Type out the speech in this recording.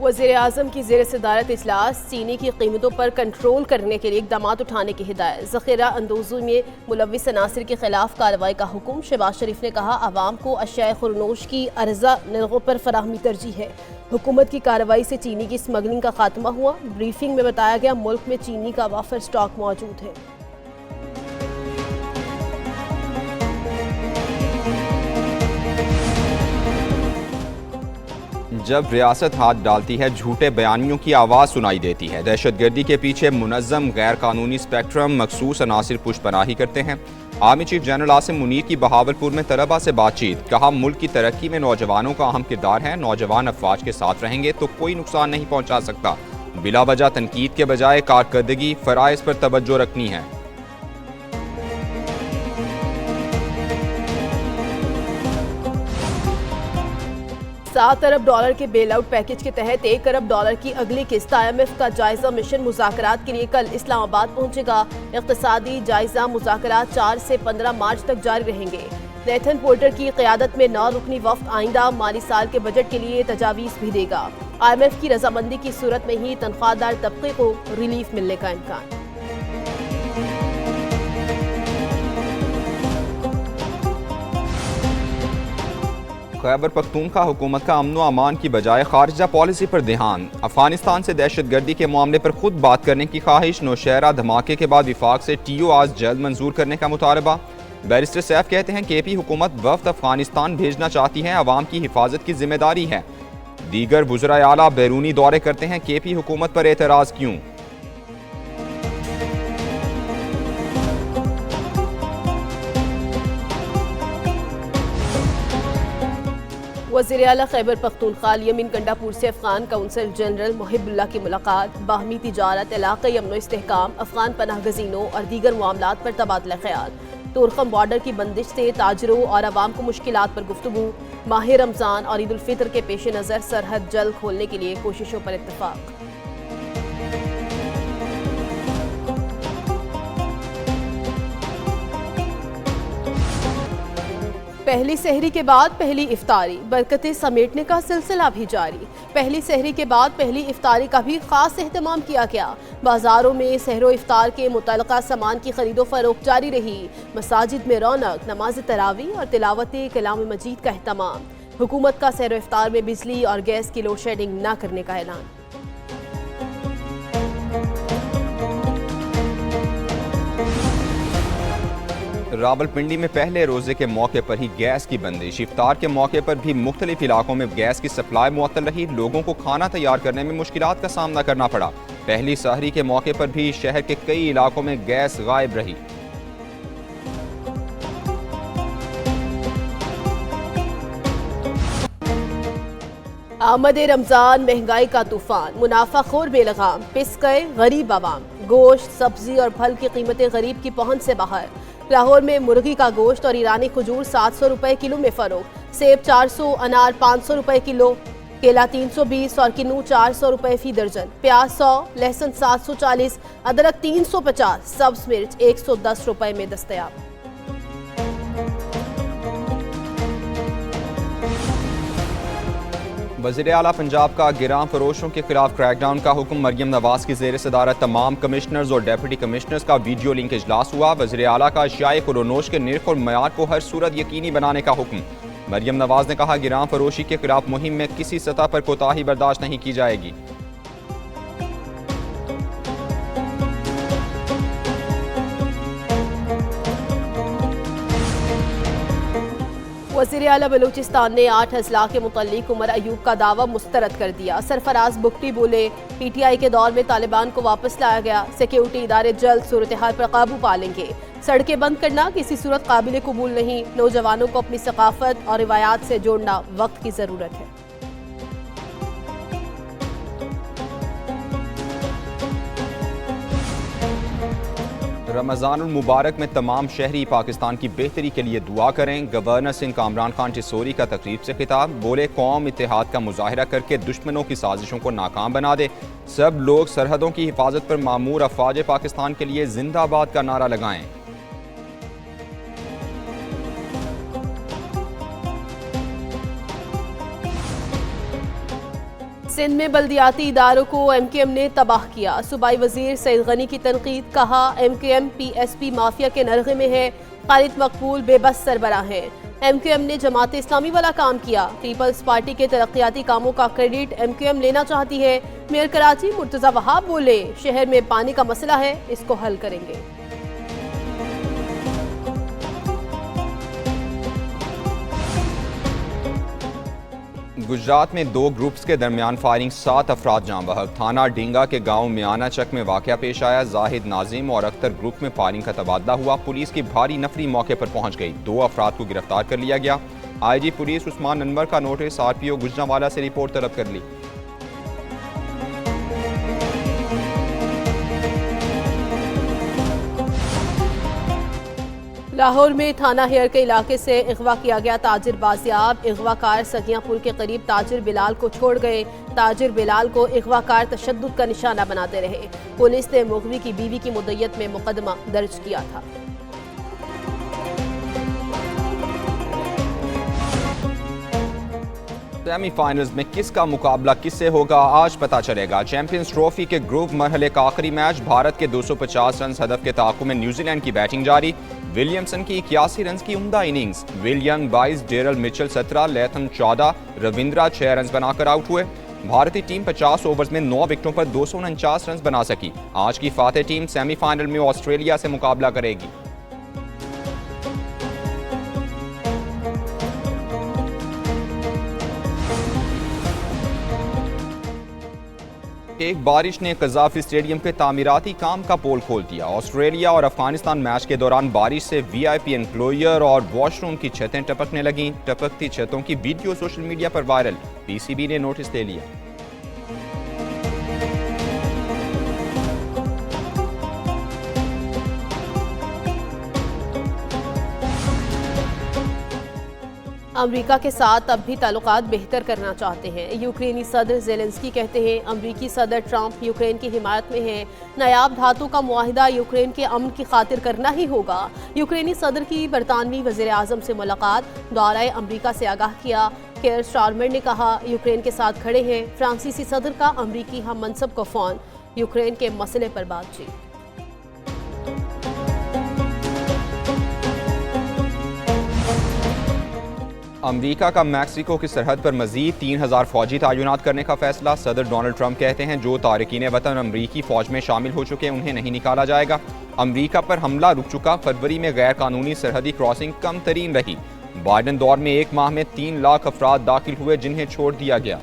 वज़ीर-ए-आज़म की ज़ेर सदारत इजलास चीनी की कीमतों पर कंट्रोल करने के लिए इक़दामात उठाने की हिदायत। ज़ख़ीरा अंदोज़ी में मुलव्विस अनासिर के खिलाफ कार्रवाई का हुक्म। शहबाज शरीफ ने कहा आवाम को अशियाए खुरनोश की अर्ज़ा निर्गों पर फराहमी तरजीह है। हुकूमत की कार्रवाई से चीनी की स्मगलिंग का खात्मा हुआ। ब्रीफिंग में बताया गया मुल्क में चीनी का वाफर स्टॉक मौजूद है। जब रियासत हाथ डालती है झूठे बयानियों की आवाज़ सुनाई देती है। दहशतगर्दी के पीछे मुनज़्ज़म गैर कानूनी स्पेक्ट्रम मखसूस अनासिर पुशपनाही करते हैं। Army chief general Asim Munir की बहावलपुर में तलबा से बातचीत। कहा मुल्क की तरक्की में नौजवानों का अहम किरदार है। नौजवान अफवाज के साथ रहेंगे तो कोई नुकसान नहीं पहुँचा सकता। बिला वजह तनकीद के बजाय कारकर्दगी फ़राइज़ पर तवज्जो रखनी है। $7 अरब के बेल आउट पैकेज के तहत $1 अरब की अगली किस्त IMF का जायजा मिशन मुज़ाकरात के लिए कल इस्लामाबाद पहुंचेगा। इक़्तिसादी जायजा मुज़ाकरात 4 से 15 मार्च तक जारी रहेंगे। नेथन पोर्टर की क़यादत में 9 रुकनी वफ़द आइंदा माली साल के बजट के लिए तजावीज़ भी देगा। IMF की रजामंदी की सूरत में ही तनख्वाहदार तबके को रिलीफ मिलने का इम्कान। खैबर पख्तूनख्वा हुकूमत का अमन व अमान की बजाय खारजा पॉलिसी पर ध्यान। अफगानिस्तान से दहशतगर्दी के मामले पर खुद बात करने की ख्वाहिश। नौशहरा धमाके के बाद विफाक से TORs जल्द मंजूर करने का मुतालबा। बैरिस्टर सैफ कहते हैं KP हुकूमत वफ्द अफगानिस्तान भेजना चाहती है, अवाम की हिफाजत की जिम्मेदारी है। दीगर वुज़राए आला बैरूनी दौरे करते हैं, KP हुकूमत पर एतराज़ क्यों? वज़ीर आला खैबर पख्तूनख्वा यमीन गंडापुर से अफगान काउंसिल जनरल मुहिबुल्लाह की मुलाकात। बाहमी तिजारत, इलाक़ाई अमन इस्तेहकाम, अफगान पनाह गज़ीनों और दीगर मामलात पर तबादला ख्याल। तुरखम बॉर्डर की बंदिश से ताजरों और आवाम को मुश्किलात पर गुफ्तगू। माह रमज़ान और ईद उल फितर के पेश नज़र सरहद जल्द खोलने के लिए कोशिशों पर इत्तफाक। पहली सहरी के बाद पहली इफ्तारी, बरकतें समेटने का सिलसिला भी जारी। पहली सहरी के बाद पहली इफ्तारी का भी खास एहतमाम किया गया। बाजारों में सहरो इफ्तार के मुतल्लका सामान की खरीदो फरोख्त जारी रही। मसाजिद में रौनक, नमाज तरावी और तिलावत कलाम मजीद का एहतमाम। हुकूमत का सहरो इफ्तार में बिजली और गैस की लोड शेडिंग न करने का ऐलान। रावलपिंडी में पहले रोजे के मौके पर ही गैस की बंदिश। इफ्तार के मौके पर भी मुख्तलिफ इलाकों में गैस की सप्लाई मुअत्तल रही। लोगों को खाना तैयार करने में मुश्किलात का सामना करना पड़ा। पहली सहरी के मौके पर भी शहर के कई इलाकों में गैस गायब रही। आमद रमजान, महंगाई का तूफान, मुनाफाखोर बेलगाम, पिस गए गरीब आवाम। गोश्त, सब्जी और फल की कीमतें गरीब की पहुंच से बाहर। लाहौर में मुर्गी का गोश्त और ईरानी खजूर 700 रुपए किलो में फरोख्त। सेब 400, अनार 500 रुपए किलो, केला 320 और किन्नू 400 रुपए फी दर्जन। प्याज 100, लहसुन 740, अदरक 350, सब्ज मिर्च 110 रुपए में दस्तयाब। वज़ीर आला पंजाब का गिरां फरोशों के खिलाफ क्रैकडाउन का हुक्म। मरियम नवाज की ज़ेर सदारत तमाम कमिश्नर्स और डेप्यूटी कमिश्नर्स का वीडियो लिंक इजलास हुआ। वज़ीर आला का अशियाए खुरोनोश के निर्ख और मयार को हर सूरत यकीनी बनाने का हुक्म। मरियम नवाज ने कहा गिरां फरोशी के खिलाफ मुहिम में किसी सतह पर कोताही बर्दाश्त नहीं की जाएगी। वज़ीर आला बलूचिस्तान ने 8 अजला के मुतल्लिक उमर अयूब का दावा मुस्तरद कर दिया। सरफराज बुगटी बोले PTI के दौर में तालिबान को वापस लाया गया। सिक्योरिटी इदारे जल्द सूरत हाल पर काबू पा लेंगे। सड़कें बंद करना किसी सूरत काबिल कबूल नहीं। नौजवानों को अपनी सकाफत और रिवायात से जोड़ना वक्त की ज़रूरत है। रमज़ानुल मुबारक में तमाम शहरी पाकिस्तान की बेहतरी के लिए दुआ करें। गवर्नर सिंध कामरान खान टिसोरी का तकरीब से खिताब। बोले कौम इत्तेहाद का मुजाहिरा करके दुश्मनों की साजिशों को नाकाम बना दे। सब लोग सरहदों की हिफाजत पर मामूर अफवाज पाकिस्तान के लिए जिंदाबाद का नारा लगाएं। सिंध में बल्दियाती इदारों को MKM ने तबाह किया। सूबाई वजीर सईद गनी की तनकीद, कहा MKM PSP माफिया के नरगे में है। खालिद मकबूल बेबस सरबराह हैं। MKM ने जमात इस्लामी वाला काम किया। पीपल्स पार्टी के तरक्याती कामों का क्रेडिट MKM लेना चाहती है। मेयर कराची मुर्तजा वहाब बोले, शहर में पानी का मसला है, इसको हल करेंगे। गुजरात में 2 ग्रुप्स के दरमियान फायरिंग, 7 अफराद जाँ बहक। थाना डींगा के गांव मियाना चक में वाकया पेश आया। जाहिद नाजिम और अख्तर ग्रुप में फायरिंग का तबादला हुआ। पुलिस की भारी नफरी मौके पर पहुंच गई। 2 अफराद को गिरफ्तार कर लिया गया। IG पुलिस उस्मान अनवर का नोटिस RPO गुजरांवाला से रिपोर्ट तलब कर ली। लाहौर में थाना हेयर के इलाके से अगवा किया गया ताजिर बाजियाब। अगवाकार सगियापुर के करीब ताजिर बिलाल को छोड़ गए। ताजिर बिलाल को अगवाकार तशद्दुद का निशाना बनाते रहे। पुलिस ने मुगवी की बीवी की मुद्दत में मुकदमा दर्ज किया था। सेमीफाइनल्स में किसका मुकाबला किससे होगा, आज पता चलेगा। चैंपियंस ट्रॉफी के ग्रुप मरहले का आखिरी मैच, भारत के 250 रन हदफ के ताक़ुब में न्यूजीलैंड की बैटिंग जारी। विलियमसन की 81 रन की उम्दा innings. Will Young 22, Daryl Mitchell 17, Latham 14, Ravindra 6 run बनाकर आउट हुए। भारतीय टीम 50 ओवर्स में 9 विकेटों पर 249 रन बना सकी। आज की फातेह टीम सेमीफाइनल में ऑस्ट्रेलिया से मुकाबला करेगी। एक बारिश ने कज़ाफी स्टेडियम के तामीराती काम का पोल खोल दिया। ऑस्ट्रेलिया और अफगानिस्तान मैच के दौरान बारिश से VIP एनक्लोजर और वॉशरूम की छतें टपकने लगीं। टपकती छतों की वीडियो सोशल मीडिया पर वायरल। PCB ने नोटिस ले लिया। अमरीका के साथ अब भी ताल्लुकात बेहतर करना चाहते हैं। यूक्रेनी सदर जेलेंस्की कहते हैं अमरीकी सदर ट्रंप यूक्रेन की हिमायत में हैं। नायाब धातु का मुआहिदा यूक्रेन के अमन की खातिर करना ही होगा। यूक्रेनी सदर की बरतानवी वज़ीर आज़म से मुलाकात, दौराए अमरीका से आगाह किया। केयर स्टारमर ने कहा यूक्रेन के साथ खड़े हैं। फ्रांसीसी सदर का अमरीकी हम मनसब को फ़ोन, यूक्रेन के मसले पर बातचीत। अमरीका का मैक्सिको की सरहद पर मजीद 3000 फौजी तैनात करने का फैसला। सदर डोनाल्ड ट्रंप कहते हैं जो तारकीन वतन अमरीकी फौज में शामिल हो चुके उन्हें नहीं निकाला जाएगा। अमरीका पर हमला रुक चुका। फरवरी में गैर कानूनी सरहदी क्रॉसिंग कम तरीन रही। बाइडन दौर में एक माह में 3 लाख अफराद दाखिल हुए जिन्हें छोड़ दिया गया।